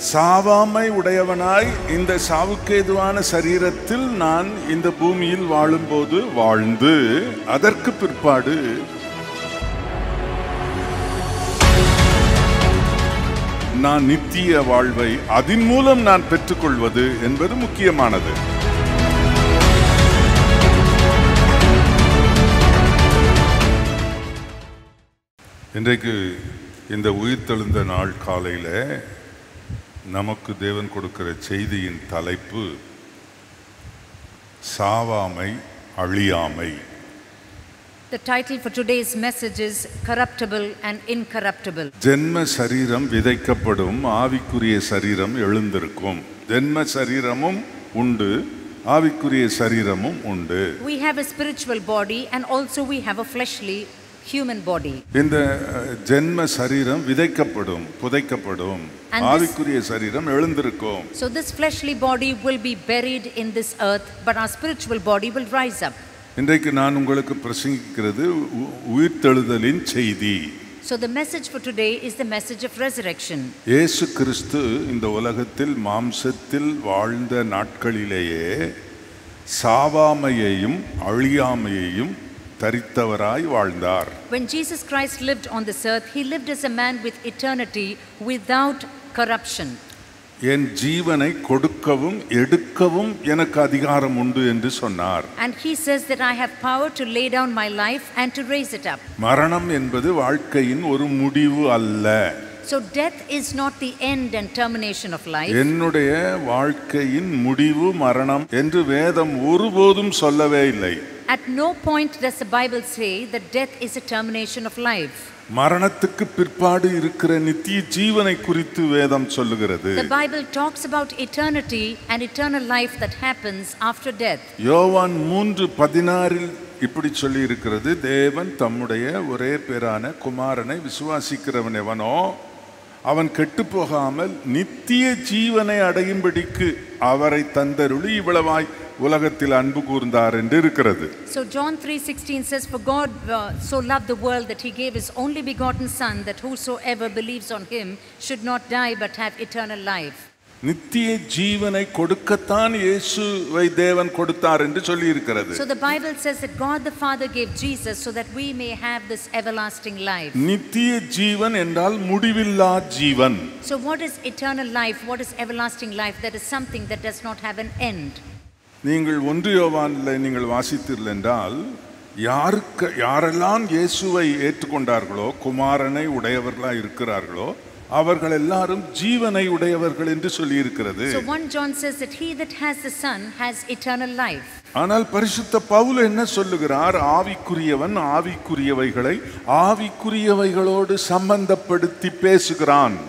சாவாமை உடையவனாய் இந்த சாவுக்கேதுவான சரீரத்தில் நான் இந்த பூமியில் வாழும்போது வாழ்ந்து அதற்கு பிற்பாடு நான் நித்திய வாழ்வை அதன் மூலம் நான் பெற்றுக்கொள்வது என்பது முக்கியமானது. இன்றைக்கு இந்த உயிர்த்தெழுந்த நாள் காலையில் நமக்கு தேவன் கொடுக்கிற செய்தியின் தலைப்பு சாவாமை அழியாமை. The title for today's message is corruptible and incorruptible. ஜென்ம சரீரம் விதைக்கப்படும், ஆவிக்குரிய சரீரம் எழுந்திருக்கும். ஜென்ம சரீரமும் உண்டு, ஆவிக்குரிய சரீரமும் உண்டு. We have a spiritual body and also we have a fleshly human body. இந்த ஜென்ம சரீரம் விதைக்கப்படும், புதைக்கப்படும், ஆவிக்குரிய சரீரம் எழுந்திருக்கும். So this fleshly body will be buried in this earth, but our spiritual body will rise up. இன்றைக்கு நான் உங்களுக்கு பிரசங்கிக்கிறது உயிர்த்தெழுதலின் செய்தி. So the message for today is the message of resurrection. இயேசு கிறிஸ்து இந்த உலகத்தில் மாம்சத்தில் வாழ்ந்த நாட்களிலேயே சாவாமையையும் அழியாமையையும் தரித்தவராய் வாழ்ந்தார். When Jesus Christ lived on this earth, he lived as a man with eternity, without corruption. என் ஜீவனை கொடுக்கவும் எடுக்கவும் எனக்கு அதிகாரம் உண்டு என்று சொன்னார். And he says that I have power to lay down my life and to raise it up. மரணம் என்பது வாழ்க்கையின் ஒரு முடிவு அல்ல. So death is not the end and termination of life. என்னுடைய வாழ்க்கையின் முடிவு மரணம் என்று வேதம் ஒருபோதும் சொல்லவே இல்லை. At no point does the Bible say that death is a termination of life. மரணத்துக்கு பிற்பாடு இருக்கிற நித்திய ஜீவனை குறித்து வேதம் சொல்லுகிறது. The Bible talks about eternity and eternal life that happens after death. யோவான் 3:16 இப்படி சொல்லி இருக்கிறது, தேவன் தம்முடைய ஒரே பேரான குமாரனை விசுவாசிக்கிறவன் எவனோ அவன் கெட்டு போகாமல் நித்திய ஜீவனை அடையும்படிக்கு அவரை தந்தருளி இவ்வளவாய் உலகத்தில் அன்பு கூர்ந்தார் என்று இருக்கிறது. So John 3:16 says, for God so loved the world that he gave his only begotten son, that whosoever believes on him should not die but have eternal life. நித்திய ஜீவனை கொடுக்கத்தான் இயேசுவை தேவன் கொடுத்தார் என்று சொல்லி இருக்கிறது. So the Bible says that God the Father gave Jesus so that we may have this everlasting life. நித்திய ஜீவன் என்றால் முடிவில்லா ஜீவன். So what is eternal life? What is everlasting life? That is something that does not have an end. நீங்கள் 1 யோவானில் நீங்கள் வாசித்தீர்கள் என்றால் யாரெல்லாம் இயேசுவை ஏற்றுக்கொண்டார்களோ, குமாரனை உடையவர்களாக இருக்கிறார்களோ, அவர்கள் எல்லாரும் ஜீவனை உடையவர்கள் என்று சொல்லி இருக்கிறது. So 1 John says that he that has the son has eternal life. ஆனால் பரிசுத்த பவுல் என்ன சொல்லுகிறார்? ஆவிக்குரியவன் ஆவிக்குரியவைகளை ஆவிக்குரியவைகளோடு சம்பந்தப்படுத்தி பேசுகிறான்.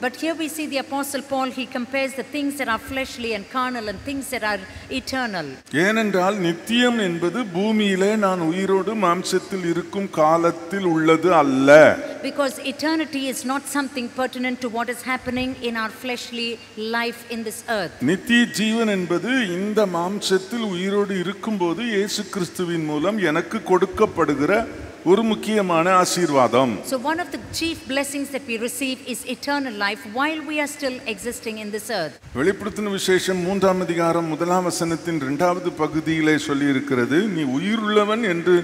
But here we see the Apostle Paul, he compares the things that are fleshly and carnal and things that are eternal. ஏனென்றால் நித்தியம் என்பது பூமியிலே நான் உயிரோடு மாம்சத்தில் இருக்கும் காலத்தில் உள்ளது அல்ல. Because eternity is not something pertinent to what is happening in our fleshly life in this earth. நித்திய ஜீவன் என்பது இந்த மாம்சத்தில் உயிரோடு இருக்கும்போது இயேசு கிறிஸ்துவின் மூலம் எனக்கு கொடுக்கப்படுகிற ஒரு முக்கியமான ஆசீர்வாதம். So one of the chief blessings that we receive is eternal life while we are still existing in this earth. வெளிப்படுத்தின விசேஷம் 3ஆம் அதிகாரம் 1ஆம் வசனத்தின் 2வது பகுதியிலே சொல்லி இருக்கிறது, நீ உயிருள்ளவன் என்று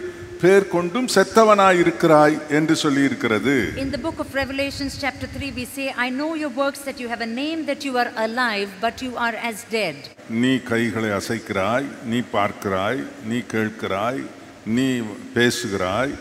பேர் கொண்டும் செத்தவனாய் இருக்கிறாய் என்று சொல்லி இருக்கிறது. In the book of Revelations chapter 3 we say, I know your works, that you have a name, that you are alive but you are as dead. நீ கைகளை அசைக்கிறாய், நீ பார்க்கிறாய், நீ கேட்கிறாய், நீ பேசுகிறாய்,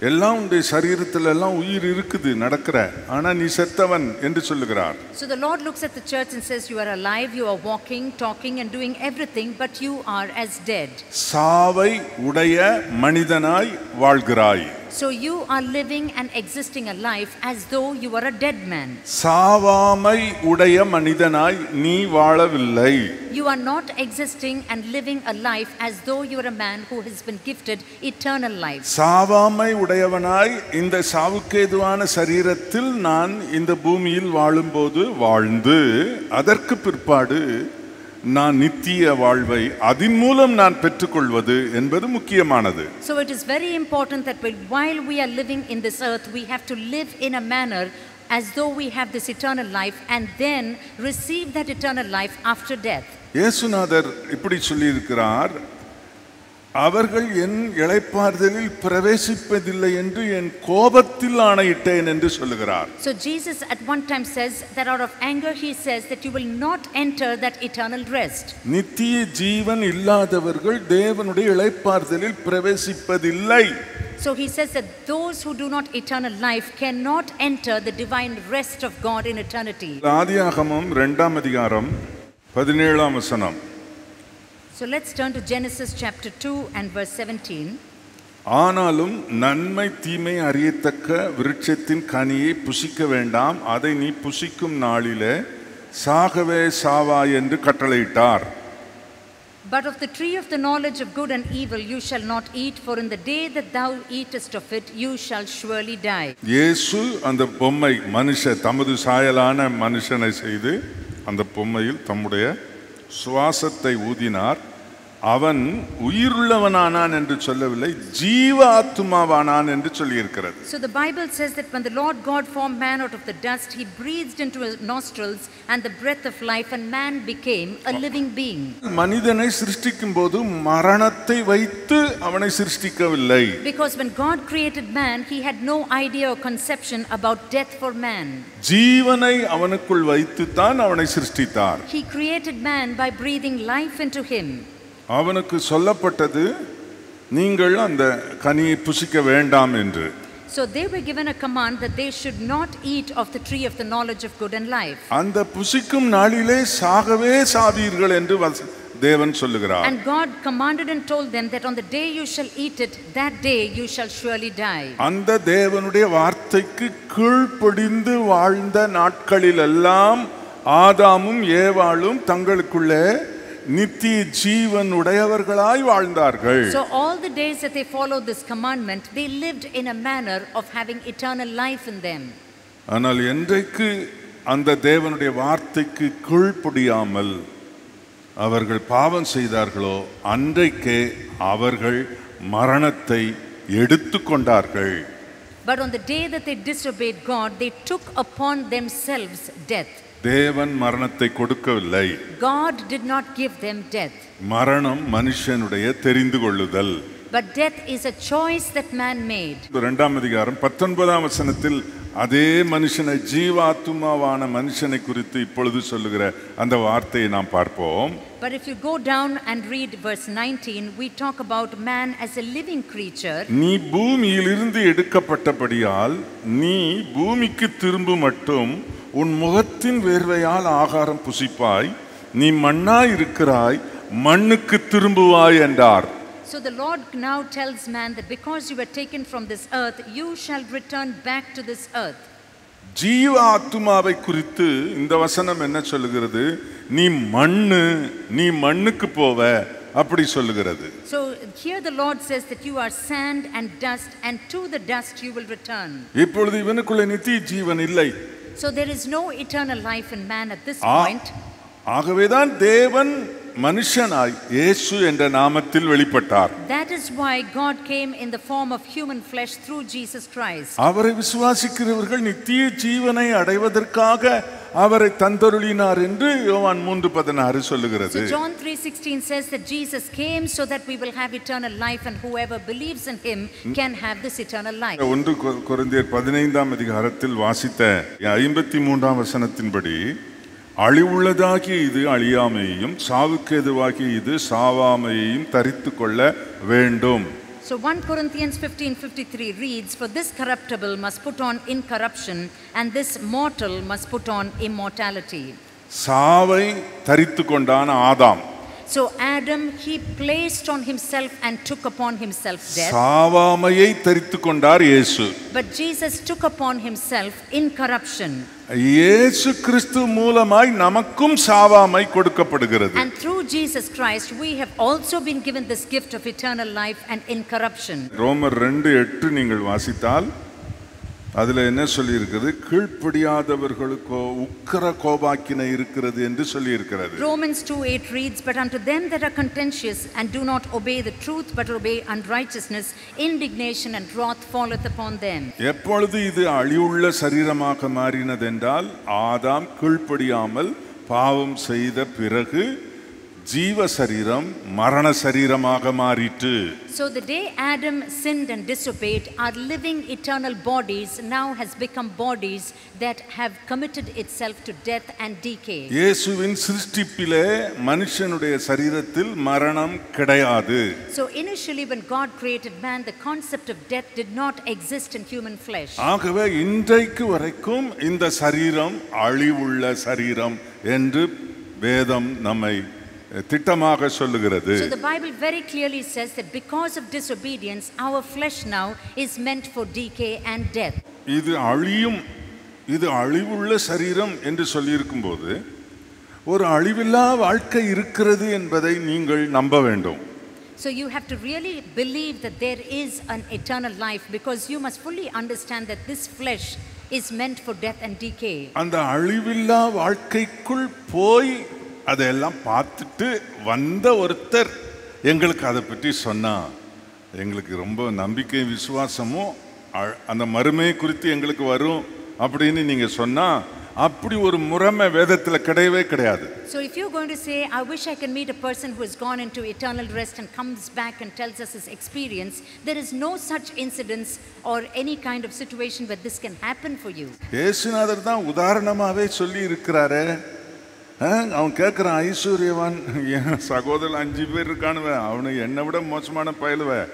எல்லாம் உன்னுடைய சரீரத்தில் எல்லாம் உயிர் இருக்குது, நடக்கிற, ஆனா நீ செத்தவன் என்று சொல்லுகிறார். So the Lord looks at the church and says, you are alive, you are walking, talking and doing everything, but you are as dead. சாவை உடைய மனிதனாய் வாழ்கிறாய். So you are living and existing a life as though you are a dead man. சாவாமை உடைய மனிதனாய் நீ வாழவில்லை. You are not existing and living a life as though you are a man who has been gifted eternal life. சாவாமை உடையவனாய் இந்த சாவுக்கேதுவான சரீரத்தில் நான் இந்த பூமியில் வாழும்போது வாழ்ந்து அதற்கு பிற்பாடு நான் நித்திய வாழ்வை அதன் மூலம் நான் பெற்றுக்கொள்வது என்பது முக்கியமானது. So it is very important that while we are living in this earth, we have to live in a manner as though we have this eternal life and then receive that eternal life after death. இயேசுநாதர் இப்படி சொல்லி இருக்கிறார், அவர்கள் என் இளைப்பாறுதலில் பிரவேசிப்பதில்லை என்று என் கோபத்தில் ஆணையிட்டேன் என்று சொல்லுகிறார். So Jesus at one time says that out of anger he says that you will not enter that eternal rest. நித்திய ஜீவன் இல்லாதவர்கள் தேவனுடைய இளைப்பாறுதலில் பிரவேசிப்பதில்லை. So he says that those who do not eternal life cannot enter the divine rest of God in eternity. ஆதியாகமம் 2ஆம் அதிகாரம் 17ஆம் வசனம். So let's turn to Genesis chapter 2 and verse 17. ஆனாலும் நன்மை தீமை அறியத்தக்க விருட்சத்தின் கனியை புசிக்க வேண்டாம், அதை நீ புசிக்கும் நாளிலே சாகவே சாவாய் என்று கட்டளையிட்டார். But of the tree of the knowledge of good and evil you shall not eat, for in the day that thou eatest of it you shall surely die. இயேசு அந்த பொம்மை தமது சாயலான மனுஷனை செய்து அந்த பொம்மையில் தம்முடைய சுவாசத்தை ஊதினார். அவன் உயிருள்ளவனானான் என்று சொல்லவில்லை, ஜீவ ஆத்துமாவானான் என்று சொல்லியிருக்கிறது. So the Bible says that when the Lord God formed man out of the dust, he breathed into his nostrils and the breath of life, and man became a living being. மனிதனை சிருஷ்டிக்கும் போது மரணத்தை வைத்து அவனை சிருஷ்டிக்கவில்லை. Because when God created man, he had no idea or conception about death for man. ஜீவனை அவனுக்குள் வைத்து தான் அவனை சிருஷ்டித்தார். He created man by breathing life into him. அவனுக்கு சொல்லப்பட்டது, நீங்கள் அந்த கனியை புசிக்க வேண்டாம் என்று. So they were given a command that they should not eat of the tree of the knowledge of good and life. அந்த புசிக்கும் நாளிலே சாகவே சாவீர்கள் என்று தேவன் சொல்லுகிறார். And God commanded and told them that on the day you shall eat it, that day you shall surely die. அந்த தேவனுடைய வார்த்தைக்கு கீழ்ப்படிந்து வாழ்ந்த நாட்களில் எல்லாம் ஆதாமும் ஏவாளும் தங்களுக்குள்ளே நித்திய ஜீவன் உடையவர்களாய் வாழ்ந்தார்கள். So all the days that they followed this commandment, they lived in a manner of having eternal life in them. ஆனால் என்றைக்கு அந்த தேவனுடைய வார்த்தைக்கு கீழ்ப்படியாமல் அவர்கள் பாவம் செய்தார்களோ அன்றைக்கே அவர்கள் மரணத்தை எடுத்துக்கொண்டார்கள். But on the day that they disobeyed God, they took upon themselves death. தேவன் மரணத்தை கொடுக்கவில்லை. God did not give them death. மரணம் மனுஷனுடைய தெரிந்து கொள்ளுதல். But death is a choice that man made. 2ஆம் அதிகாரம் 19ஆம் வசனத்தில் அதே மனுஷனை, ஜீவாத்துமாவான மனுஷனை குறித்து இப்பொழுது சொல்லுகிற அந்த வார்த்தையை நாம் பார்ப்போம். But if you go down and read verse 19, we talk about man as a living creature. நீ பூமியிலிருந்து எடுக்கப்பட்டபடியால் நீ பூமிக்கு திரும்ப மட்டும் உன் முகத்தின் வேர்வையால் ஆகாரம் புசிப்பாய், நீ மண்ணாய் இருக்கிறாய், மண்ணுக்கு திரும்புவாய் என்றார். So the Lord now tells man that because you were taken from this earth, you shall return back to this earth. ஜீவ ஆத்துமாவை குறித்து இந்த வசனம் என்ன சொல்லுகிறது? நீ மண்ணுக்கு போவ அப்படி சொல்லுகிறது. So here the Lord says that you are sand and dust, and to the dust you will return. இப்பொழுது இவனுக்குள்ள நித்திய ஜீவன் இல்லை. So there is no eternal life in man at this point. ஆகவேதான் தேவன் மனுஷனாய் இயேசு என்ற நாமத்தில் வெளிப்பட்டார். That is why God came in the form of human flesh through Jesus Christ. அவரை விசுவாசிக்கிறவர்கள் நித்திய ஜீவனை அடைவதற்காக அவரை தந்தருளினார் என்று யோவான் 3:16 சொல்லுகிறது. So John 3:16 says that Jesus came so that we will have eternal life, and whoever believes in him can have this eternal life. 1 கொரிந்தியர் 15ஆம் அதிகாரத்தில் வாசித்த 53ஆம் வசனத்தின்படி, அழிவுள்ளதாகிய இது அழியாமையையும் சாவுக்கு எதுவாகிய இது சாவாமையையும் தரித்து கொள்ள வேண்டும். So 1 Corinthians 15:53 reads, for this corruptible must put on incorruption, and this mortal must put on immortality. சாவை தரித்து கொண்டான ஆதாம். So Adam, he placed on himself and took upon himself death. சாவாமையை தரித்து கொண்டார் இயேசு. But Jesus took upon himself incorruption. இயேசு கிறிஸ்து மூலமாய் நமக்கும் சாவாமை கொடுக்கப்படுகிறது. And through Jesus Christ we have also been given this gift of eternal life and incorruption. ரோமர் 2:8 நீங்கள் வாசித்தால் அதுல என்ன சொல்லி இருக்குது? கீழ்ப்படியாதவர்களுக்கோ உக்கிர கோபாக்கினை இருக்கிறது என்று சொல்லி இருக்கிறது. Romans 2:8 reads, but unto them that are contentious and do not obey the truth but obey unrighteousness, indignation and wrath falleth upon them. எப்பொழுது இது அழிவுள்ள சரீரமாக மாறினதென்றால் ஆதாம் கீழ்ப்படியாமல் பாவம் செய்த பிறகு ஜீவ சரீரம் மரண சரீரமாக மாறிற்று. So the day Adam sinned and disobeyed, our living eternal bodies now has become bodies that have committed itself to death and decay. இயேசுவின் சிருஷ்டிப்பிலே மனுஷனுடைய சரீரத்தில் மரணம் கிடையாது. So initially when God created man, the concept of death did not exist in human flesh. ஆகவே இன்றைக்கு வரைக்கும் இந்த சரீரம் அழிவுள்ள சரீரம் என்று வேதம் நம்மை திட்டமாக சொல்லுகிறது. So the Bible very clearly says that because of disobedience, our flesh now is meant for decay and death. இது அழியும், இது அழிவுள்ள சரீரம் என்று சொல்லியிருக்கும்போது ஒரு அழிவில்லா வாழ்க்கை இருக்கிறது என்பதை நீங்கள் நம்ப வேண்டும். So you have to really believe that there is an eternal life, because you must fully understand that this flesh is meant for death and decay. அந்த அழிவில்லா வாழ்க்கைக்குள் போய் அதெல்லாம் பார்த்துட்டு வந்த ஒருத்தர் எங்களுக்கு அதை பற்றி சொன்னா எங்களுக்கு ரொம்ப நம்பிக்கை விசுவாசமும் அந்த மறுமை குறித்து எங்களுக்கு வரும் அப்படின்னு நீங்க சொன்னா அப்படி ஒரு முறைமை வேதத்தில் கிடையவே கிடையாது. So if you're going to say, I wish I can meet a person who has gone into eternal rest and comes back and tells us his experience, there is no such incidents or any kind of situation where this can happen for you. இயேசுநாதர் தான் உதாரணமாவே சொல்லி இருக்கிறாரு. அவன் கேட்குறான், ஐஸ்வர்யவான் என் சகோதரன் 5 பேர் இருக்கானுவேன், அவனு என்னை விட மோசமான பயலுவேன்,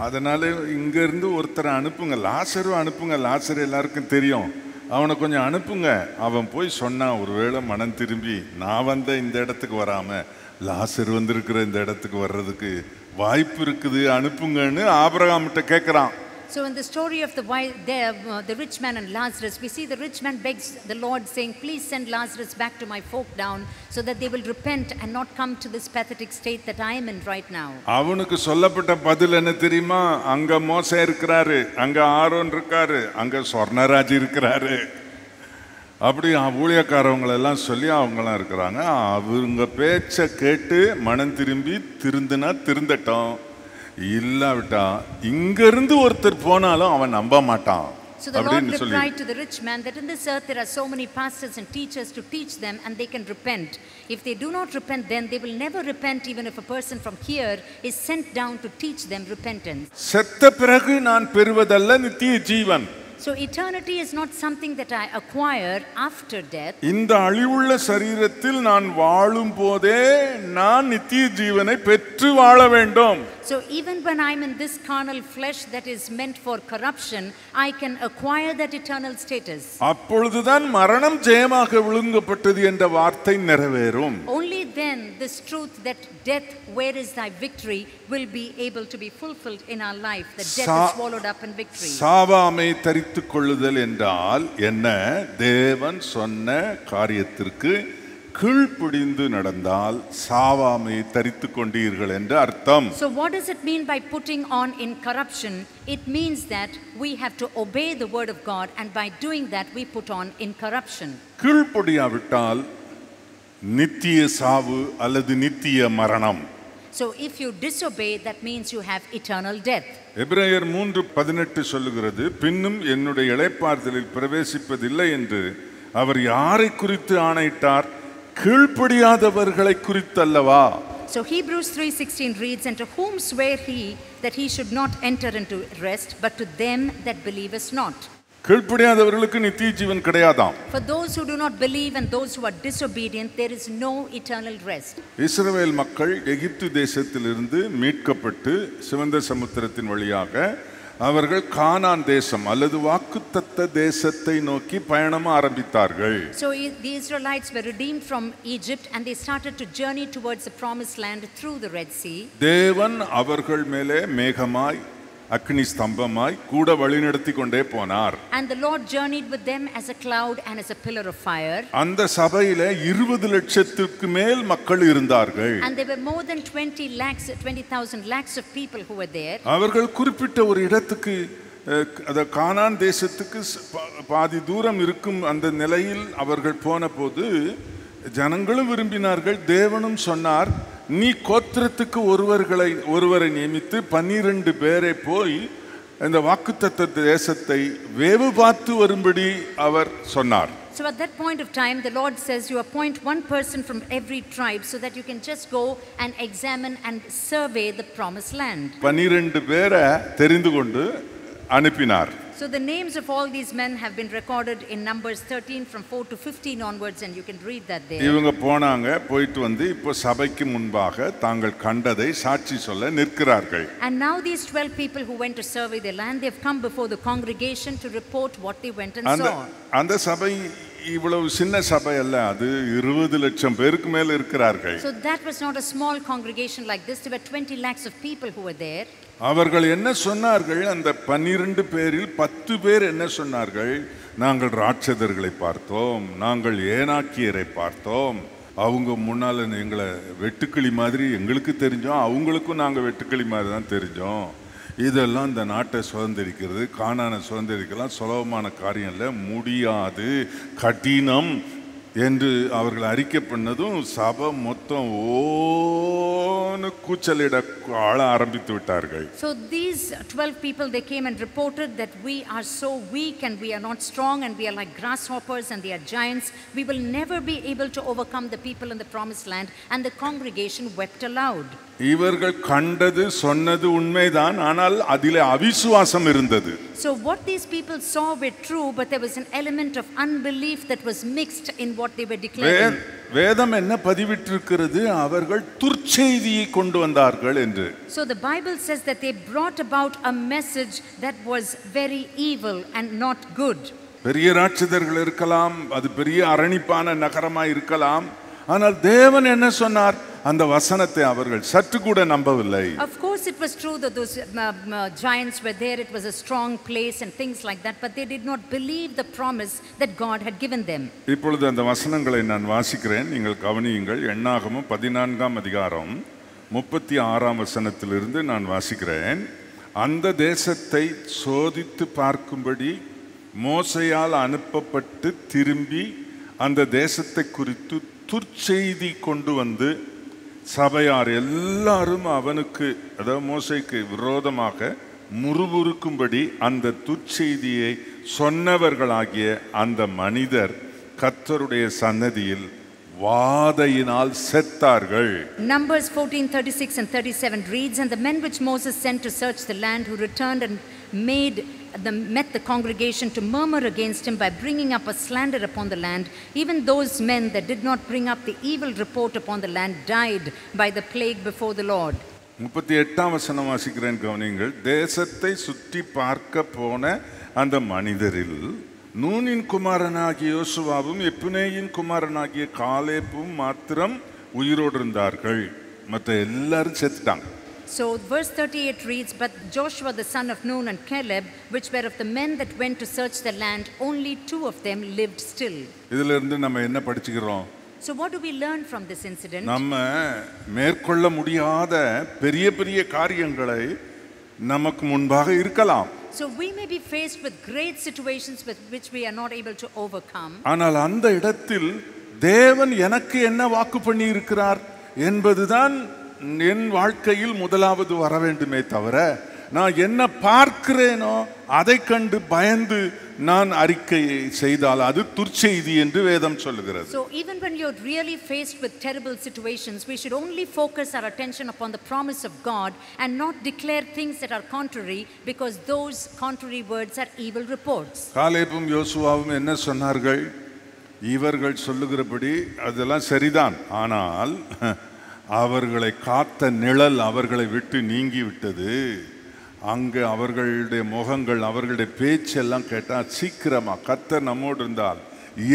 அதனால இங்கேருந்து ஒருத்தரை அனுப்புங்க, லாசரு அனுப்புங்க, லாசர் எல்லாருக்கும் தெரியும், அவனை கொஞ்சம் அனுப்புங்க, அவன் போய் சொன்னான் ஒருவேளை மனம் திரும்பி நான் வந்த இந்த இடத்துக்கு வராமல் லாசர் வந்திருக்கிற இந்த இடத்துக்கு வர்றதுக்கு வாய்ப்பு இருக்குது, அனுப்புங்கன்னு ஆபிரகாம்கிட்ட கேட்குறான். So in the story of the rich man and Lazarus, we see the rich man begs the Lord saying, please send Lazarus back to my folk down so that they will repent and not come to this pathetic state that I am in right now. அவனுக்கு சொல்லப்பட்ட பதில் என்ன தெரியுமா? அங்க மோசே இருக்கிறாரு, அங்க Aaron இருக்காரு, அங்க சொர்ணராஜ் இருக்கிறாரு, அப்படி ஊழியக்காரவங்களெல்லாம் சொல்லி அவங்களாம் இருக்கிறாங்க. அவங்க பேச்சை கேட்டு மனம் திரும்பி திருந்துனா திருந்தட்டும், இல்லாவிட்டா இங்கிருந்து ஒருத்தர் போனாலும் அவன் நம்ப மாட்டான். So the Lord replied to the rich man that in this earth there are so many pastors and teachers to teach them and they can repent. If they do not repent, then they will never repent even if a person from here is sent down to teach them repentance. செத்த பிறகு நான் பெறுவதல்ல நித்திய ஜீவன். So eternity is not something that I acquire after death. இந்த அழிவுள்ள சரீரத்தில் நான் வாழும் போதே நான் நித்திய ஜீவனை பெற்று வாழ வேண்டும். So even when I'm in this carnal flesh that is meant for corruption, I can acquire that eternal status. அப்பொழுதுதான் மரணம் ஜெயமாக விழுங்கப்பட்டது என்ற வார்த்தை நிறைவேறும். Only then this truth that death, where is thy victory, will be able to be fulfilled in our life, that death is swallowed up in victory. சாவாமை தரித்துக் கொள்ளுதல் என்றால் என்ன? தேவன் சொன்ன காரியத்திற்கு கீழ்ப்படிந்து நடந்தால் சாவாமை தரித்துக் கொண்டீர்கள் என்று அர்த்தம். So what does it mean by putting on incorruption? It means that we have to obey the word of God, and by doing that we put on incorruption. கீழ்ப்படியாவிட்டால் நித்திய சாவு அல்லது நித்திய மரணம். So if you disobey, that means you have eternal death. எபிரேயர் 3:18 சொல்லுகிறது, பின்னும் என்னுடைய இளைப்பாறுதலில் பிரவேசிப்பதில்லை என்று அவர் யாரை குறித்து ஆணையிட்டார்? கீழ்ப்படியாதவர்களை குறித்தல்லவா? So Hebrews 3:16 reads, and to whom sware he that he should not enter into rest, but to them that believeth not. கீழ்ப்படியாதவர்களுக்கு நித்திய ஜீவன் கிடையாதாம். For those who do not believe and those who are disobedient, there is no eternal rest. இஸ்ரவேல் மக்கள் எகிப்து தேசத்திலிருந்து மீட்கப்பட்டு சிவந்த சமுத்திரத்தின் வழியாக அவர்கள் கானான் தேசம் அல்லது வாக்குத்தத்த தேசத்தை நோக்கி பயணம் ஆரம்பித்தார்கள். So the Israelites were redeemed from Egypt and they started to journey towards the promised land through the Red Sea. தேவன் அவர்கள் மேலே மேகமாய் அக்னி ஸ்தம்பமாய் கூட வழிநடத்தி கொண்டே போனார். And the Lord journeyed with them as a cloud and as a pillar of fire. அந்த சபையிலே 20 லட்சத்துக்கு மேல் மக்கள் இருந்தார்கள். And there were more than 20,000 lakhs of people who were there. அவர்கள் குறிப்பிட்ட ஒரு இடத்துக்கு அத கானான் தேசத்துக்கு பாதி தூரம் இருக்கும் அந்த நிலையில் அவர்கள் போன போது ஜனங்களும் விரும்பினார்கள். தேவனும் சொன்னார், நீ கோத்திரத்துக்கு ஒருவரை நியமித்து 12 பேரை போய் இந்த வாக்குத்தத்த தேசத்தை வேவு பார்த்து வரும்படி அவர் சொன்னார். So at that point of time, the Lord says, you appoint one person from every tribe so that you can just go and examine and survey the promised land. 12 பேரை தெரிந்து கொண்டு அனுப்பினார். So the names of all these men have been recorded in Numbers 13 from 4 to 15 onwards, and you can read that there. இவங்க போயிட்டு வந்து இப்போ சபைக்கு முன்பாக தாங்கள் கண்டதை சாட்சி சொல்ல நிற்கிறார்கள். And now these 12 people who went to survey the land, they have come before the congregation to report what they went and saw. அந்த சபை இவ்வளவு சின்ன சபை அல்ல, அது 20 லட்சம் பேருக்கு மேல இருக்கிறார்கள். So that was not a small congregation like this. There were 20 lakhs of people who were there. அவர்கள் என்ன சொன்னார்கள்? அந்த 12 பேரில் 10 பேர் என்ன சொன்னார்கள்? நாங்கள் ராட்சதர்களை பார்த்தோம், நாங்கள் ஏனாக்கியரை பார்த்தோம், அவங்க முன்னால எங்களை வெட்டுக்கிளி மாதிரி எங்களுக்கு தெரிஞ்சோம், அவங்களுக்கும் நாங்கள் வெட்டுக்கிளி மாதிரி தான் தெரிஞ்சோம். இதெல்லாம் இந்த நாட்டை சுதந்திரிக்கிறது, கானானை சுதந்திரிக்கலாம் சுலபமான காரியம் இல்லை, முடியாது, கடினம் என்று அவர்கள் அறிக்கை பண்ணதும் சபை மொத்தம் ஓன்னு கூச்சலிட ஆள ஆரம்பித்து விட்டார்கள். So these 12 people, they came and reported that we are so weak and we are not strong and we are like grasshoppers and they are giants. We will never be able to overcome the people in the promised land. And the congregation wept aloud. இவர்கள் கண்டது சொன்னது உண்மைதான், ஆனால் அதிலே அவிசுவாசம் இருந்தது. So what these people saw were true, but there was an element of unbelief that was mixed in what they were declaring. வேதம் என்ன பதிவிட்டிருக்கிறது? அவர்கள் துர்ச்செய்தியை கொண்டு வந்தார்கள் என்று. So the Bible says that they brought about a message that was very evil and not good. பெரிய ராட்சதர்கள் இருக்கலாம், அது பெரிய அரணிப்பான நகரமாய் இருக்கலாம், ஆனால் தேவன் என்ன சொன்னார்? அந்த வசனத்தை அவர்கள் சற்று கூட நம்பவில்லை. Of course it was true that those giants were there, it was a strong place and things like that, but they did not believe the promise that God had given them. இப்பொழுது அந்த வசனங்களை நான் வாசிக்கிறேன், நீங்கள் கவனியுங்கள். எண்ணாகமம் 14ஆம் அதிகாரம் 36ஆம் வசனத்திலிருந்து நான் வாசிக்கிறேன். அந்த தேசத்தை சோதித்து பார்க்கும்படி மோசேயால் அனுப்பப்பட்டு திரும்பி அந்த தேசத்தை குறித்து துர்ச்செய்தி கொண்டு வந்து சபையார் எல்லாரும் அவனுக்கு, அதாவது மோசேக்கு விரோதமாக முறுமுறுக்கும்படி அந்த துர்ச்செய்தியை சொன்னவர்களாகிய அந்த மனிதர் கர்த்தருடைய சன்னதியில் வாதையினால் செத்தார்கள். Numbers 14:36 and 37 reads, and the men which Moses sent to search the land, who returned and met the congregation to murmur against him by bringing up a slander upon the land, even those men that did not bring up the evil report upon the land died by the plague before the Lord. 38ஆம் வசனம் வாசிக்கிறேன், கவனியுங்கள். தேசத்தை சுற்றி பார்க்க போன அந்த மனிதரில் நூனின் குமாரனாகிய யோசுவாவும் எப்புனேயின் குமாரனாகிய காலேபும் மாத்திரம் உயிரோடு இருந்தார்கள், மற்ற எல்லாரும் செத்துட்டாங்க. So verse 38 reads, but Joshua the son of Nun and Caleb, which were of the men that went to search the land, only 2 of them lived still. இதிலிருந்து நம்ம என்ன படிச்சுக்கிறோம்? So what do we learn from this incident? நம்ம மேற்கொள்ள முடியாத பெரிய பெரிய காரியங்களை நமக்கு முன்பாக இருக்கலாம். So we may be faced with great situations with which we are not able to overcome. ஆனால் அந்த இடத்தில் தேவன் எனக்கு என்ன வாக்கு பண்ணி இருக்கிறார் என்பதுதான் என் வாழ்க்கையில் முதலாவது வர வேண்டுமே தவிர, நான் என்ன பார்க்கிறேனோ அதை கண்டு பயந்து நான் அறிக்கை செய்தால் அது துர்ச்செய்தி என்று வேதம் சொல்லுகிறது. So even when you're really faced with terrible situations, we should only focus our attention upon the promise of God and not declare things that are contrary, because those contrary words are evil reports. காலேபும் யோசுவாவும் என்ன சொன்னார்கள்? இவர்கள் சொல்லுகிறபடி அதெல்லாம் சரிதான், ஆனால் அவர்களை காத்த நிழல் அவர்களை விட்டு நீங்கி விட்டது. அங்கு அவர்களுடைய முகங்கள், அவர்களுடைய பேச்செல்லாம் கேட்டால் சீக்கிரமா கர்த்தர் நம்மோடு இருந்தால்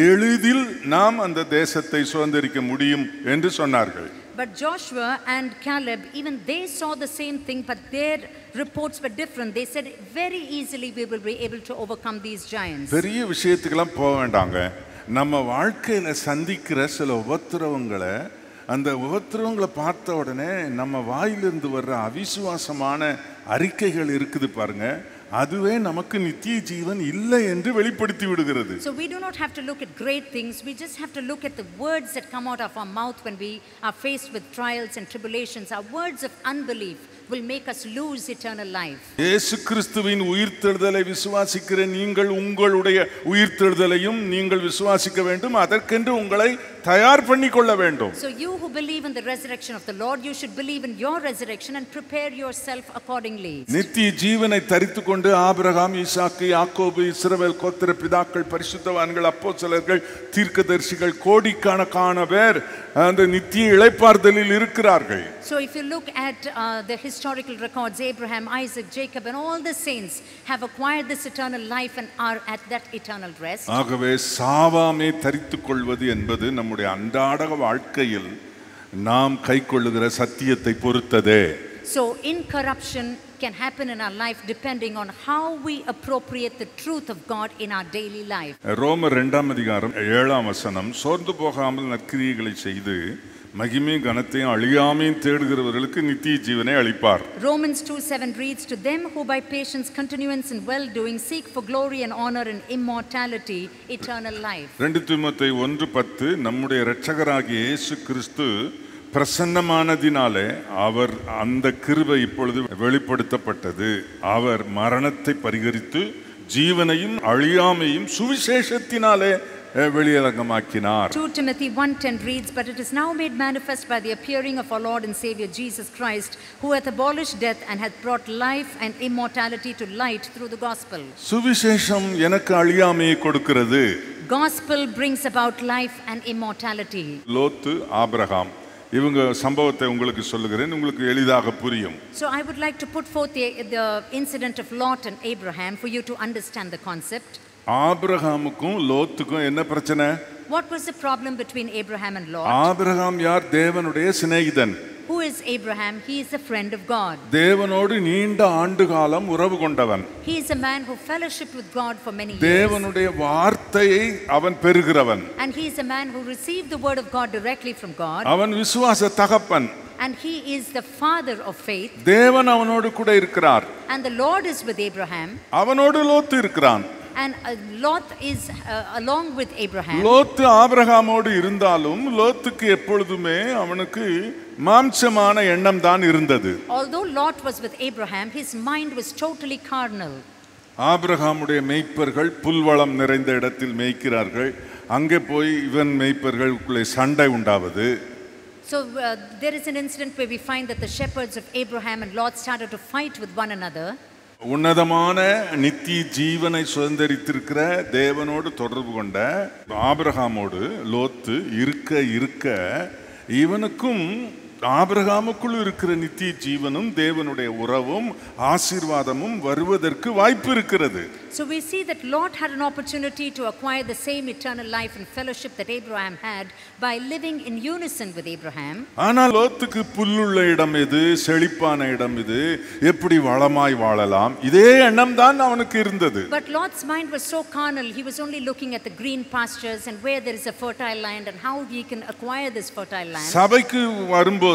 எளிதில் நாம் அந்த தேசத்தை சுதந்திரிக்க முடியும் என்று சொன்னார்கள். But Joshua and Caleb, even they saw the same thing, but their reports were different. They said very easily we will be able to overcome these giants. பெரிய விஷயத்துக்கெல்லாம் போக வேண்டாங்க. நம்ம வாழ்க்கையில சந்திக்கிற சில உபத்திரவங்களை, அந்த உபத்திரவங்களை பார்த்த உடனே நம்ம வாயிலிருந்து வர்ற அவிசுவாசமான அறிக்கைகள் இருக்குது பாருங்க, அதுவே நமக்கு நித்திய ஜீவன் இல்லை என்று வெளிப்படுத்தி விடுகிறது. So we do not have to look at great things, we just have to look at the words that come out of our mouth when we are faced with trials and tribulations. Our words of unbelief will make us lose eternal life. இயேசு கிறிஸ்துவின் உயிர்த்தெழுதலை விசுவாசிக்கிற நீங்கள் உங்களுடைய உயிர்த்தெழுதலையும் நீங்கள் விசுவாசிக்க வேண்டும். அதற்கென்று உங்களை தயார் பண்ணிக்கொள்ள வேண்டும். So you who believe in the resurrection of the Lord, you should believe in your resurrection and prepare yourself accordingly. நித்திய ஜீவனை தரித்துக்கொண்டு ஆபிரகாம், ஈசாக்கு, யாக்கோபு, இஸ்ரவேல் கோத்திர பிதாக்கள், பரிசுத்தவான்கள், அப்போஸ்தலர்கள், தீர்க்கதரிசிகள், கோடிக்கணக்கான பேர் அந்த நித்திய இளைப்பாறுதலில் இருக்கிறார்கள். So if you look at the historical records, Abraham, Isaac, Jacob and all the saints have acquired this eternal life and are at that eternal rest. ஆகவே சாவாமே தரித்துக்கொள்வது என்பது நம்முடைய அன்றாட வாழ்க்கையில் நாம் கைக்கொள்ளுகிற சத்தியத்தை பொறுத்ததே. So incorruption can happen in our life depending on how we appropriate the truth of God in our daily life. ரோமர் 2ஆம் அதிகாரம் 7ஆம் வசனம், சோர்ந்து போகாமல் நற்கிரியைகளை செய்து மகிமை கனத்தையும் அழியாமையும் தேடுகிறவர்களுக்கு நித்திய ஜீவனை அளிப்பார். Romans 2:7 reads, to them who by patience, continuance and well-doing seek for glory and honor and immortality, eternal life. 2 தீமோத்தேயு 1:10, நம்முடைய இரட்சகராகிய இயேசு கிறிஸ்து பிரசன்னமானதினாலே அவர் அந்த கிருபை இப்பொழுது வெளிப்படுத்தப்பட்டது. அவர் மரணத்தை பரிகரித்து ஜீவனையும் அழியாமையும் சுவிசேஷத்தினாலே வெளியரங்கமாக்கினார். 2 Timothy 1:10 reads, but it is now made manifest by the appearing of our Lord and Savior Jesus Christ, who hath abolished death and hath brought life and immortality to light through the gospel. சுவிசேஷம் எனக்கு அழியாமையை கொடுக்கிறது. Gospel brings about life and immortality. Lot, Abraham இவங்க சம்பவத்தை உங்களுக்கு சொல்லுகிறேன், உங்களுக்கு எளிதாக புரியும். So I would like to put forth the incident of Lot and Abraham for you to understand the concept. ஆபிரகாமுக்கும் லோத்துக்கும் என்ன பிரச்சனை? What was the problem between Abraham and Lot? Abraham யார்? தேவனுடைய சிநேகிதன். Who is Abraham? He is a friend of God. தேவனோடு நீண்ட ஆண்டு காலம் உறவு கொண்டவன். He is a man who fellowshiped with God for many years. தேவனுடைய வார்த்தையை அவன் பெறுகிறவன். And he is a man who received the word of God directly from God. அவன் விசுவாச தகப்பன். And he is the father of faith. தேவன் அவனோடு கூட இருக்கிறார். And the Lord is with Abraham. அவனோடு லோத்து இருக்கிறான். And Lot is along with Abraham. லோத்து ஆபிரகாமோடு இருந்தாலும் லோத்துக்கு எப்பொழுதுமே அவனுக்கு மாம்சமான எண்ணம் தான் இருந்தது. Although Lot was with Abraham, his mind was totally carnal. ஆபிரகாமுடைய மேய்ப்பர்கள் புல்வளம் நிறைந்த இடத்தில் மேய்க்கிறார்கள். அங்கே போய் இவன் மேய்ப்பர்களுக்குள்ளே சண்டை உண்டாவது. So there is an incident where we find that the shepherds of Abraham and Lot started to fight with one another. உன்னதமான நித்திய ஜீவனை சுதந்திரித்திருக்கிற தேவனோடு தொடர்பு கொண்ட ஆபிரகாமோடு லோத்து இருக்க இவனுக்கும் ஆபிரகாமுக்குள் இருக்கிற நித்திய ஜீவனும் தேவனுடைய உறவும் ஆசீர்வாதமும் வருவதற்கு வாய்ப்பு இருக்கிறது. So we see that Lot had an opportunity to acquire the same eternal life and fellowship that Abraham had by living in unison with Abraham. ஆனால் லோத்துக்கு புல்லுள்ள இடம் எது, செழிப்பான இடம் எது, எப்படி வளமாய் வாழலாம், இதே எண்ணம் தான் அவனுக்கு இருந்தது. But Lot's mind was so carnal, he was only looking at the green pastures and where there is a fertile land and how he can acquire this fertile land. சபைக்கு வரும்போது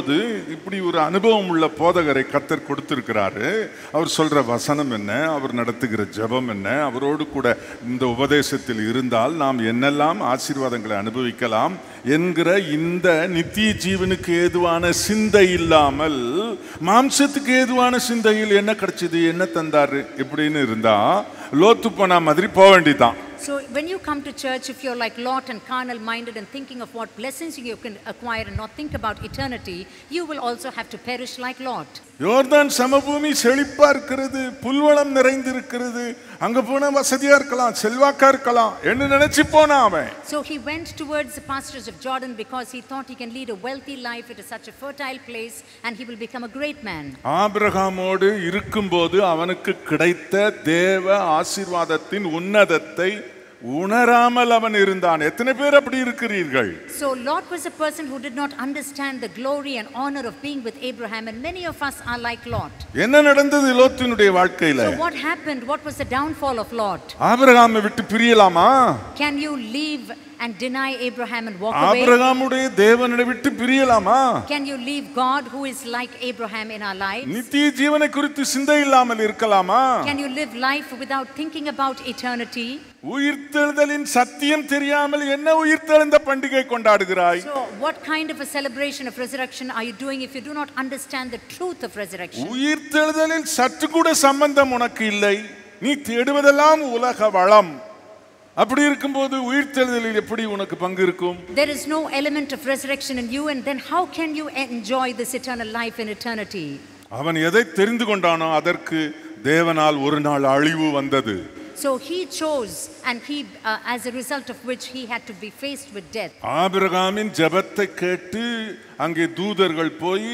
இப்படி ஒரு அனுபவம் உள்ள போதகரை கர்த்தர் கொடுத்திருக்கிறாரு. அவர் சொல்ற வசனம் என்ன, அவர் நடத்துகிற ஜெபம் என்ன, அவரோடு கூட இந்த உபதேசத்தில் இருந்தால் நாம் என்னெல்லாம் ஆசீர்வாதங்களை அனுபவிக்கலாம் என்கிற இந்த நித்திய ஜீவனுக்கு ஏதுவான சிந்தை இல்லாமல் மாம்சத்துக்கு ஏதுவான சிந்தையில் என்ன கிடைச்சது, என்ன தந்தாரு இப்படின்னு இருந்தா லோத்து போன மாதிரி போக வேண்டியதான். So when you come to church, if you're like Lot and carnal minded and thinking of what blessings you can acquire and not think about eternity, you will also have to perish like Lot. யோர்தான் சமபூமி செழிப்பா இருக்கிறது, புல்வளம் நிறைந்து இருக்கிறது, அங்க போன வசதியா இருக்கலாம், செல்வாக்கா இருக்கலாம் என்று நினைச்சு போனா அவன். So he went towards the pastures of Jordan because he thought he can lead a wealthy life. It is such a fertile place and he will become a great man. ஆபிரகாமோடு இருக்கும்போது அவனுக்கு கிடைத்த தேவ ஆசீர்வாதத்தின் உன்னதத்தை உணராமல் அவன் இருந்தான். எத்தனை பேர் அப்படி இருக்கிறீர்கள்? So Lot was a person who did not understand the glory and honor of being with Abraham, and many of us are like Lot. என்ன நடந்தது லோத்தினுடைய வாழ்க்கையில? So what happened? What was the downfall of Lot? ஆபிரகாமை விட்டு பிரியலாமா? Can you leave and deny Abraham and walk away? ஆபிரகாமுடைய தேவனை விட்டு பிரியலாமா? Can you leave God who is like Abraham in our lives? நித்திய ஜீவனை குறித்து சிந்தை இல்லாமல் இருக்கலாமா? Can you live life without thinking about eternity? உயிர்த்தெழுதலின் சத்தியம் தெரியாமல் என்ன உயிர்த்தெழுந்த பண்டிகை கொண்டாடுகிறாய்? So what kind of a celebration of resurrection are you doing if you do not understand the truth of resurrection? உயிர்த்தெழுதலில் சற்று கூட சம்பந்தம் உனக்கு இல்லை. நீ தேடுவதெல்லாம் உலக வளம். அப்படி இருக்கும்போது உயிர்த்தெழுதலில் எப்படி உனக்கு பங்கு இருக்கும்? There is no element of resurrection in you, and then how can you enjoy this eternal life in eternity? அவன் எதை தெரிந்து கொண்டானோ அதற்கு தேவனால் ஒரு நாள் அழிவு வந்தது. So he chose, and he as a result of which he had to be faced with death. ஆபிரகாமின் ஜெபத்தை கேட்டு அங்கே தூதர்கள் போய்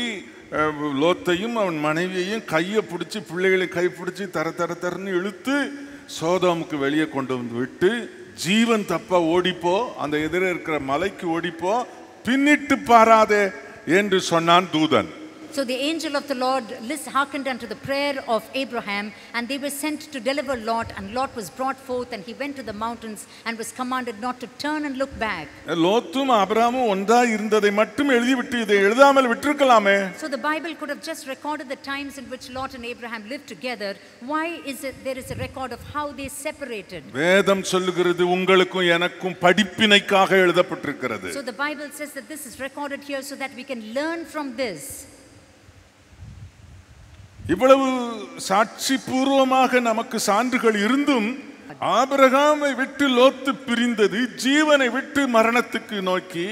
லோத்தையும் அவன் மனைவியையும் கையை பிடிச்சி பிள்ளைகளை கை பிடிச்சி தரன்னு இழுத்து சோதோமுக்கு வெளியே கொண்டு வந்து விட்டு ஜீவன் தப்பா ஓடிப்போ, அந்த எதிரே இருக்கிற மலைக்கு ஓடிப்போ, பின்னிட்டு பாராதே என்று சொன்னான் தூதன். So the angel of the Lord hearkened unto the prayer of Abraham, and they were sent to deliver Lot, and Lot was brought forth, and he went to the mountains and was commanded not to turn and look back. லோத்தும் ஆபிரகாமும் ஒன்றா இருந்ததை மட்டும் எழுதிவிட்டு இதை எழுதாமல் விட்டிருக்கலாமே. So the Bible could have just recorded the times in which Lot and Abraham lived together. Why is it there is a record of how they separated? வேதம் சொல்லுகிறது உங்களுக்கும் எனக்கும் படிப்பினைக்காக எழுதப்பட்டிருக்கிறது. So the Bible says that this is recorded here so that we can learn from this. இவ்வளவு சாட்சி பூர்வமாக நமக்கு சான்றுகள் இருந்தும் ஆபிரகாமை விட்டு லோத்து பிரிந்தது ஜீவனை விட்டு மரணத்துக்கு நோக்கி,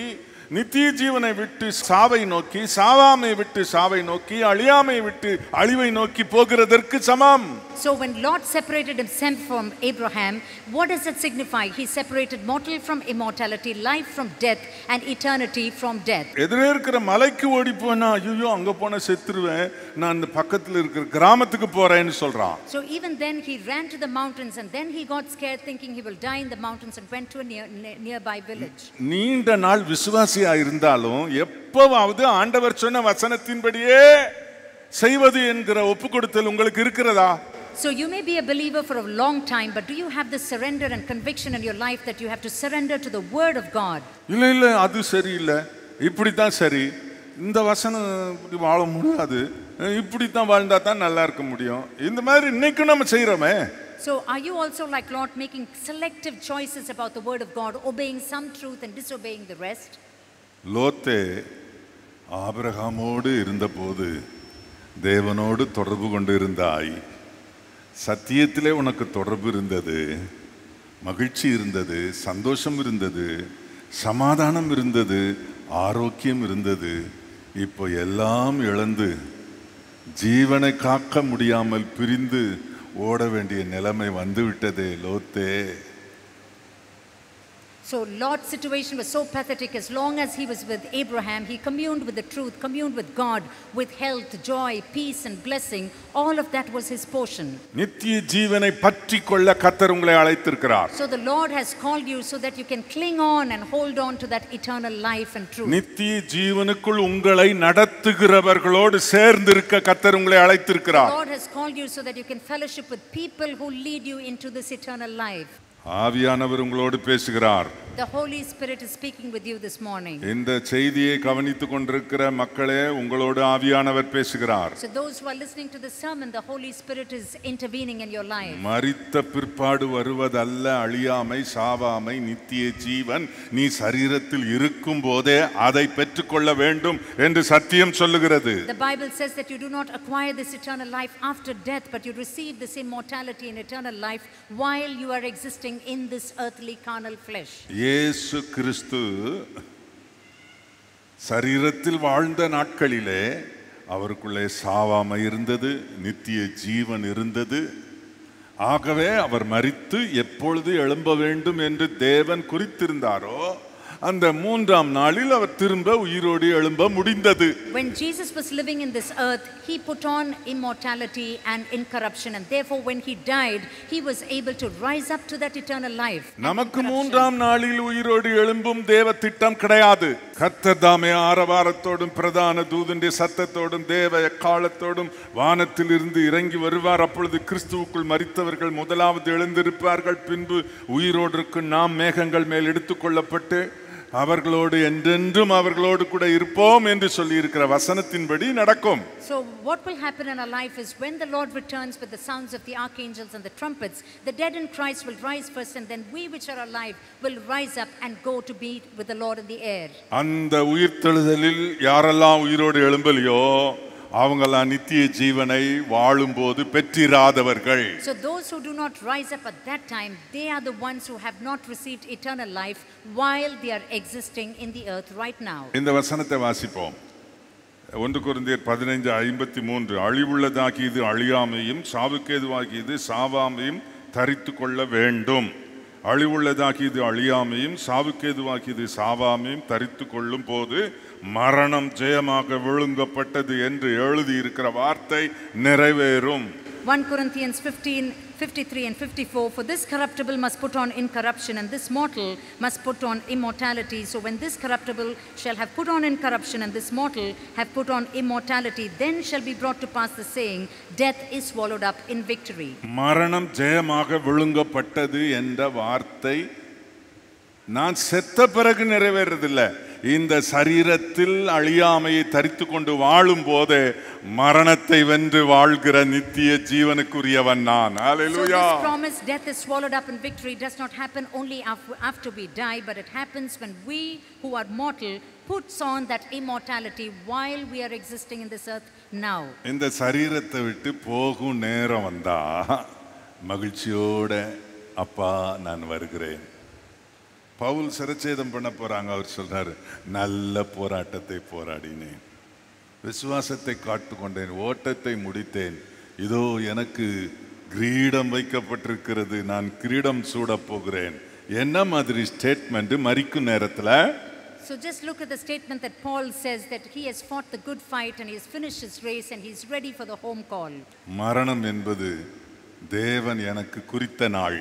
நித்திய ஜீவனை விட்டு சாவை நோக்கி, சாவாமை விட்டு சாவை நோக்கி, அழியாமை விட்டு அழிவை நோக்கி போகிறதற்கு சமம். So when Lot separated himself from Abraham, what does it signify? He separated mortal from immortality, life from death, and eternity from death. எதிரே இருக்கிற மலைக்கு ஓடி போனா ஐயோ அங்க போன செத்துருவேன், நான் இந்த பக்கத்துல இருக்கிற கிராமத்துக்கு போறேன்னு சொல்றான். So even then he ran to the mountains, and then he got scared thinking he will die in the mountains, and went to a nearby village. நீண்ட நாள் விசுவாசியா இருந்தாலும் எப்பவாவது ஆண்டவர் சொன்ன வசனத்தின்படியே செய்வது என்கிற ஒப்புக்கொடுத்தல் உங்களுக்கு இருக்கிறதா? So you may be a believer for a long time, but do you have this surrender and conviction in your life that you have to surrender to the word of God? இல்ல அது சரியில்லை, இப்படித்தான் சரி, இந்த வசனம் இப்படி வாழ முடியாது, இப்படித்தான் வாழ்ந்தா தான் நல்லா இருக்க முடியும், இந்த மாதிரி இன்னைக்கும் நம்ம செய்யறோமே. So are you also like Lot, making selective choices about the word of God, obeying some truth and disobeying the rest? லோத்தே ஆபிரகாமோடு இருந்தபோது தேவனோடு தொடர்பு கொண்டு இருந்தாய், சத்தியத்திலே உனக்கு தொடர்பு இருந்தது, மகிழ்ச்சி இருந்தது, சந்தோஷம் இருந்தது, சமாதானம் இருந்தது, ஆரோக்கியம் இருந்தது. இப்போ எல்லாம் இழந்து ஜீவனை காக்க முடியாமல் பிரிந்து ஓட வேண்டிய நிலைமை வந்து விட்டதே லோத்தே. So Lot's situation was so pathetic. As long as he was with Abraham, he communed with the truth, communed with God, with health, joy, peace and blessing. All of that was his portion. நித்திய ஜீவனை பற்றிக்கொள்ள கர்த்தர் உங்களை அழைத்திருக்கிறார். So the Lord has called you so that you can cling on and hold on to that eternal life and truth. நித்திய ஜீவனுக்குள் உங்களை நடத்துகிறவர்களோடு சேர்ந்திருக்க கர்த்தர் உங்களை அழைத்திருக்கிறார். The Lord has called you so that you can fellowship with people who lead you into this eternal life. ஆவியானவர் உங்களோடு பேசுகிறார். The Holy Spirit is speaking with you this morning. இந்த செய்தியை கவனித்துக் கொண்டிருக்கிற மக்களே, உங்களோடு ஆவியானவர் பேசுகிறார். So those who are listening to the sermon, the Holy Spirit is intervening in your life. மரித்த பிற்பாடு வருவதல்ல அழியாமை, சாவாமை, நித்திய ஜீவன் நீ சரீரத்தில் இருக்கும் போதே அதை பெற்றுக்கொள்ள வேண்டும் என்று சத்தியம் சொல்லுகிறது. The Bible says that you do not acquire this eternal life after death, but you receive this immortality and eternal life while you are existing in this earthly carnal flesh. இயேசு கிறிஸ்து சரீரத்தில் வாழ்ந்த நாட்களிலே அவருக்குள்ளே சாவாமை இருந்தது, நித்திய ஜீவன் இருந்தது. ஆகவே அவர் மரித்து எப்பொழுது எழும்ப வேண்டும் என்று தேவன் குறித்திருந்தாரோ அந்த மூன்றாம் நாளில் அவர் திரும்ப உயிரோடு எழும்ப முடிந்தது. When Jesus was living in this earth, he put on immortality and incorruption, and therefore when he died, he was able to rise up to that eternal life. நமக்கு மூன்றாம் நாளில் உயிரோடு எழும்பும் தேவ திட்டம் கிடையாது. கர்த்தர் தாமே ஆரவாரத்தோடும் பிரதான தூதனுடைய சத்தத்தோடும் தேவ எக்காலத்தோடும் வானத்தில் இருந்து இறங்கி வருவார். அப்பொழுது கிறிஸ்துவுக்குள் மரித்தவர்கள் முதலாவது எழுந்திருப்பார்கள். பின்பு உயிரோடு இருக்கும் நாம் மேகங்கள் மேல் எடுத்துக்கொள்ளப்பட்டு அவர்களோடு என்றென்றும் அவர்களோடு கூட இருப்போம் என்று சொல்லி இருக்கிற வசனத்தின்படி நடக்கும். So what will happen in our life is when the Lord returns with the sounds of the archangels and the trumpets, the dead in Christ will rise first, and then we which are alive will rise up and go to be with the Lord in the air. அந்த உயிர்த்தெழுதலில் யாரெல்லாம் உயிரோடு எழும்பலையோ அவங்கெல்லாம் நித்திய ஜீவனை வாழும்போது பெற்றிராதவர்கள். So those who do not rise up at that time, they are the ones who have not received eternal life while they are existing in the earth right now. இந்த வசனத்தை வாசிப்போம். 1 கொரிந்தியர் 15:53 அழிவுள்ளதாகியது அழியாமையும் சாவுக்கேதுவாகியது சாவாமையும் தரித்து கொள்ள வேண்டும். அழிவுள்ளதாகியது அழியாமையும் சாவுக்கேதுவாகியது சாவாமையும் தரித்து கொள்ளும் போது மரணம் ஜெயமாக விழுங்கப்பட்டது என்று எழுதியிருக்கிற வார்த்தை நிறைவேறும். 1 Corinthians 15:53 and 54, for this corruptible must put on incorruption, and this mortal must put on immortality. So when this corruptible shall have put on incorruption, and this mortal have put on immortality, then shall be brought to pass the saying, death is swallowed up in victory. மரணம் ஜெயமாக விழுங்கப்பட்டது என்ற வார்த்தை நான் செத்த பிறகு நிறைவேறதில்லை. இந்த சரீரத்தில் அழியாமையை தரித்து கொண்டு வாழும் போதே மரணத்தை வென்று வாழ்கிற நித்திய ஜீவனுக்குரியவன் நான். ஹல்லேலூயா. So this promise, death is swallowed up in victory, does not happen only after we die, but it happens when we who are mortal puts on that immortality while we are existing in this earth now. இந்த சரீரத்தை விட்டு போகும் நேரம் வந்தா மகிழ்ச்சியோட அப்பா நான் வருகிறேன். பவுல் சிரச்சேதம் பண்ண போறாங்க. அவர் சொல்றாரு, நல்ல போராட்டத்தை போராடினேன், விசுவாசத்தை காத்து கொண்டேன், ஓட்டத்தை முடித்தேன், இதோ எனக்கு கிரீடம் வைக்கப்பட்டிருக்கிறது, நான் கிரீடம் சூட போகிறேன். என்ன மாதிரி ஸ்டேட்மெண்ட் மரிக்கும் நேரத்துல? So just look at the statement that Paul says, that he has fought the good fight and he has finished his race and he is ready for the home call. மரணம் என்பது தேவன் எனக்கு குறித்த நாள்.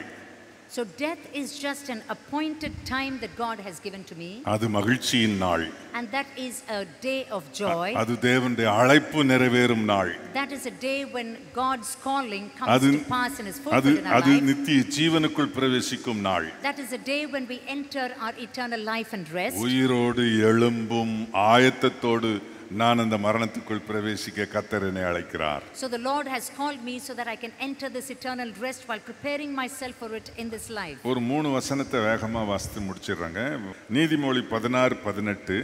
So death is just an appointed time that God has given to me. அது மகிழ்ச்சியின் நாள். And that is a day of joy. அது தேவனுடைய அழைப்பு நிறைவேறும் நாள். That is a day when God's calling comes to pass and is fulfilled in our அது life. நித்திய ஜீவனுக்குள் பிரவேசிக்கும் நாள். That is a day when we enter our eternal life and rest. உயிரோடு எழும்பும் ஆயத்தத்தோடு நான் அந்த மரணத்துக்குள் பிரவேசிக்க கர்த்தர் என்னை அழைக்கிறார். So the Lord has called me so that I can enter this eternal rest while preparing myself for it in this life. ஒரு 3 வசனத்தை வேகமா வாசித்து முடிச்சிடுறாங்க. நீதிமொழி 16:18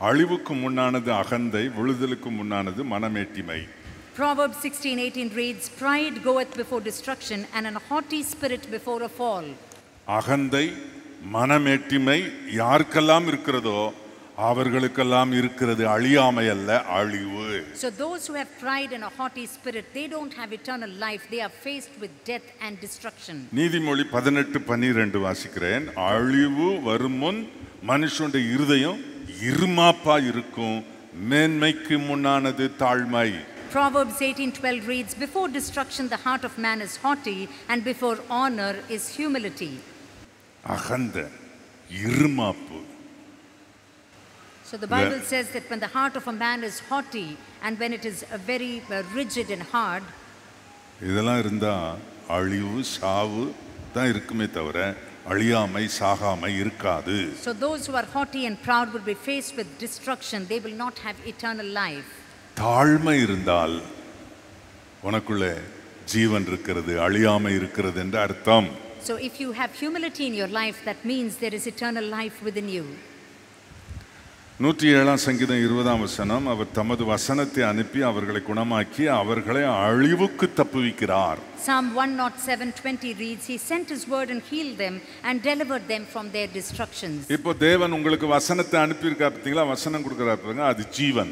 அழிவுக்கு முன்னானது அகந்தை, விழுதலுக்கு முன்னானது மனமேட்டிமை. Proverbs 16:18 reads, pride goeth before destruction and an haughty spirit before a fall. அகந்தை, மனமேட்டிமை யாருக்கெல்லாம் இருக்கிறதோ அவர்களுக்கெல்லாம் இருக்கிறது அழியாமை அல்ல, அழிவு. So those who have pride and a haughty spirit, they don't have eternal life, they are faced with death and destruction. நீதிமொழி 18:12 வாசிக்கிறேன். அழிவு வரும் முன் மனுஷனுடைய இருதயம் இருமாப்பா இருக்கும், மேன்மைக்கு முன்னானது தாழ்மை. Proverbs 18:12 reads, before destruction the heart of man is haughty, and before honor is humility. அகந்த, இருமாப்பு. So the Bible says that when the heart of a man is haughty and when it is very rigid and hard, இதெல்லாம் இருந்தா அழிவு சாவு தான் இருக்குமே தவிர அழியாமை சாகாமை இருக்காது. So those who are haughty and proud will be faced with destruction, they will not have eternal life. தாழ்மை இருந்தால் உனக்குள்ளே ஜீவன் இருக்கிறது, அழியாமை இருக்கிறது என்று அர்த்தம். So if you have humility in your life, that means there is eternal life within you. 107 சங்கீதம் 20 வசனம், அவர் தமது வசனத்தை அனுப்பி அவர்களை குணமாக்கி அவர்களை அழிவுக்கு தப்புவிக்கிறார். Psalm 107:20 reads, he sent his word and healed them and delivered them from their destructions. இப்போ தேவன் உங்களுக்கு வசனத்தை அனுப்பி இருக்கா பார்த்தீங்களா, வசனம் கொடுக்கறாரு பாருங்க, அது ஜீவன்.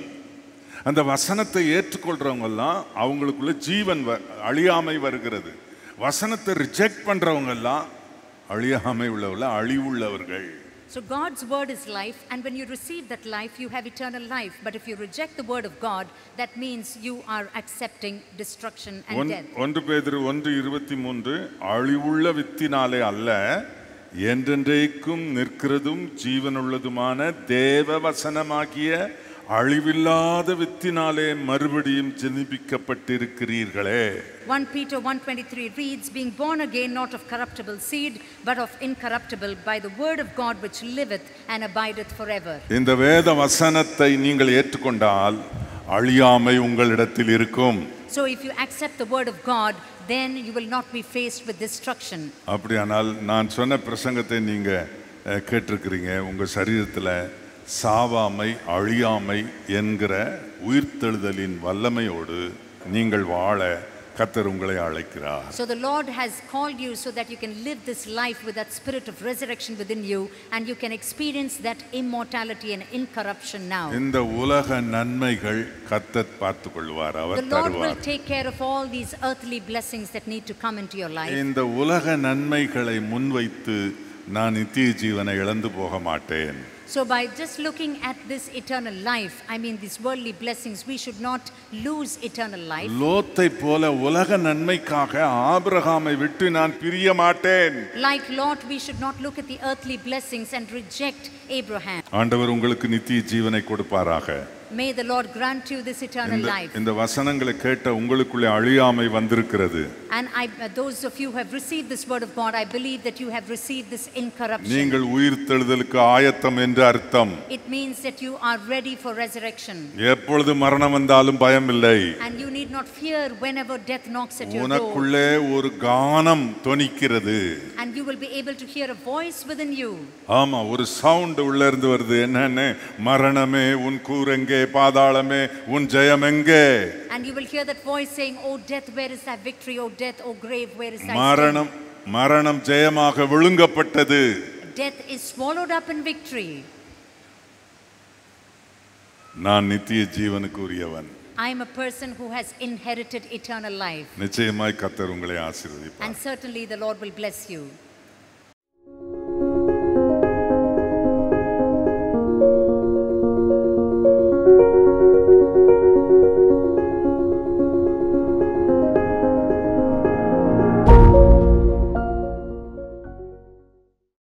அந்த வசனத்தை ஏற்றுக்கொள்றவங்க எல்லாம் அவங்களுக்குள்ள ஜீவன் அழியாமை வருகிறது. வசனத்தை ரிஜெக்ட் பண்றவங்க எல்லாம் அழியாமை உள்ளவர்கள், அழிவுள்ளவர்கள். So God's word is life, and when you receive that life, you have eternal life. But if you reject the word of God, that means you are accepting destruction and death. 1 பேதுரு 1:23 அழிவுள்ள வித்தினாலே அல்ல என்றென்றைக்கும் நிற்கிறதும் ஜீவனுள்ளதுமான தேவ வசனமாகிய அழிவில்லாத வித்தினாலே மறுபடியும் ஜெனிப்பிக்கப்பட்டிருக்கிறீர்களே. 1 Peter 1:23 reads, being born again not of corruptible seed but of incorruptible by the word of God which liveth and abideth forever. இந்த வேத வசனத்தை நீங்கள் ஏற்றுக்கொண்டால் அழியாமை உங்களிடத்தில் இருக்கும். So if you accept the word of God, then you will not be faced with destruction. அப்படியானால் நான் சொன்ன பிரசங்கத்தை நீங்க கேட்டிருக்கிறீங்க. உங்க சரீரத்தில் சாவாமை அழியாமை என்கிற உயிர்த்தெழுதலின் வல்லமையோடு நீங்கள் வாழ கர்த்தர் உங்களை அழைக்கிறார். So the Lord has called you so that you can live this life with that spirit of resurrection within you, and you can experience that immortality and incorruption now. இந்த உலக நன்மைகள் கர்த்தர் பார்த்துக் கொள்வார், அவர் The Lord will தருவார். take care of all these earthly blessings that need to come into your life. இந்த உலக நன்மைகளை முன்வைத்து நான் நித்திய ஜீவனை இழந்து போக மாட்டேன். So by just looking at this eternal life, I mean these worldly blessings, we should not lose eternal life. லோத்தை போல உலக நன்மைக்காக ஆபிரகாமை விட்டு நான் பிரிய மாட்டேன். Like Lot, we should not look at the earthly blessings and reject Abraham. ஆண்டவர் உங்களுக்கு நித்திய ஜீவனை கொடுப்பாராக. May the Lord grant you this eternal life. இந்த வசனங்களை கேட்ட உங்களுக்குள்ளே அழியாமை வந்திருக்கிறது. And those of you who have received this word of God, I believe that you have received this incorruption. நீங்கள் உயிர்த்தெழுதலுக்கு ஆயத்தம் என்று அர்த்தம். It means that you are ready for resurrection. எப்பொழுது மரணம் வந்தாலும் பயம் இல்லை. And you need not fear whenever death knocks at your door. உனக்குள்ளே ஒரு கானம் தொனிக்கிறது. And you will be able to hear a voice within you. ஆமா, ஒரு சவுண்ட் உள்ள இருந்து வருது. என்னன்னு? மரணமே உன் கூரெங்கே, பாதாளமே உன் ஜெயம் எங்கே? And you will hear that voice saying, oh death, where is thy victory? Oh death, oh grave, where is thy மரணம் மரணம் ஜெயமாக விழுங்கப்பட்டது. Death is swallowed up in victory. நான் நித்திய ஜீவனுக்கு உரியவன். I am a person who has inherited eternal life. நிச்சயமாய் கர்த்தர் உங்களை ஆசீர்வதிப்பார். And certainly the Lord will bless you.